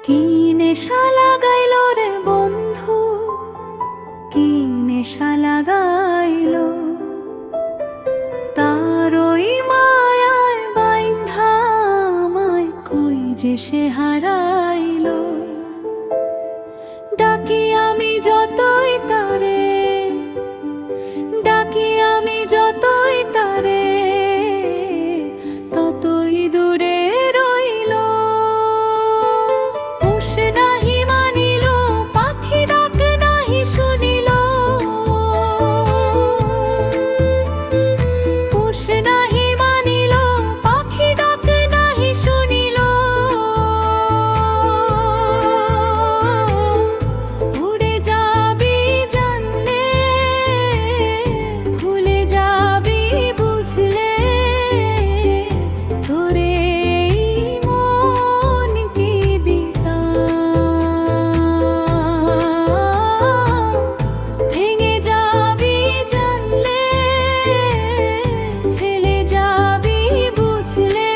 কি নেশা লাগাইল রে বন্ধু, কি নেশা লাগাইল, তার ওই মায়ায় বাইন্ধা আমায় কই যে সে হারাইল। ডাকি আমি যতই তারে, ডাকি আমি যতই তারে, ততই দূরে রইল। হুঁশ নাহি মানিল, পাখি ডাক নাহি শুনিল, হুঁশ নাহি মানিল, পাখি ডাক নাহি শুনিল। উড়ে যাবি জানলে, ভুলে যাবি বুঝলে, তোরে মন কি দিতাম। ভেঙে যাবি জানলে, ফেলে যাবি বুঝলে,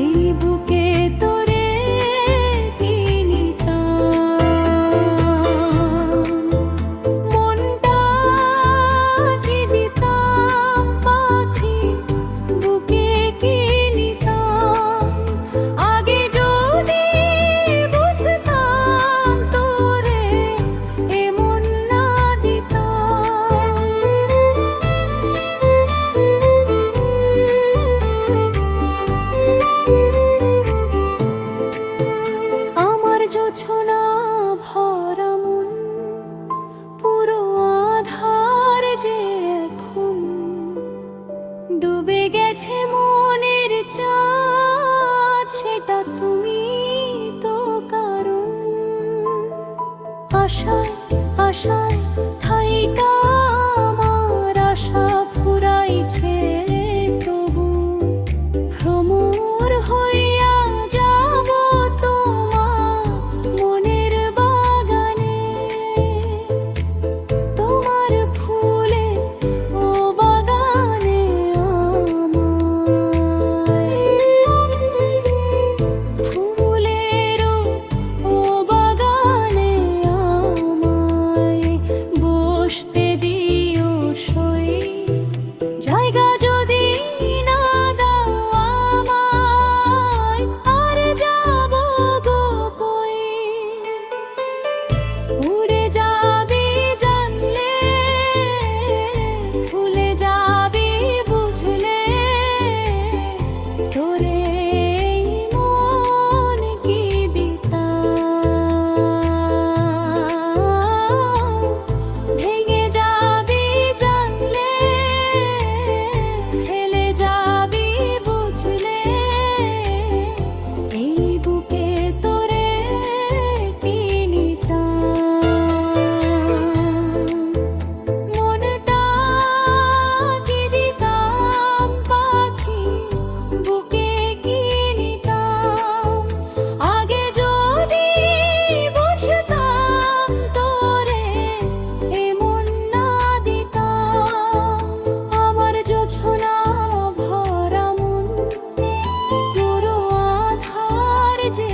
এই বুকে তোরে কি নিতাম। মনটা কি দিতাম পাখি, বুকে কি নিতাম। আগে যদি বুঝতাম তোরে এমন না দিতাম। আমার জোছনা ভরা মন পুরো আধার যে এখন, ডুবে গেছে মনের চাঁদ, সেটা তুমি তো কারণ। আশায় আশায় থাইকা আমার আশা ফুরাইছে তবু, ভ্রমর হইয়া যাব তোমার মনের বাগানে। তোমার ফুলে ও বাগানে আমায়, ফুলেরও ও বাগানে আমায় বসতে দিও সই। জায়গা যদি না দাও আমায়, আর যাব গো কই। উড়ে যাবি জানলে, ভুলে যাবি বুঝলে, তোরে মন কি দিতাম। ভেঙে যাবি জানলে, ফেলে যাবি বুঝলে, এই বুকে তোরে কি নিতাম। মনটা কি দিতাম পাখি, বুকে কি নিতাম। আগে যদি বুঝতাম তোরে এমন না দিতাম। আমার জোছনা ভরা মন পুরো আধার যে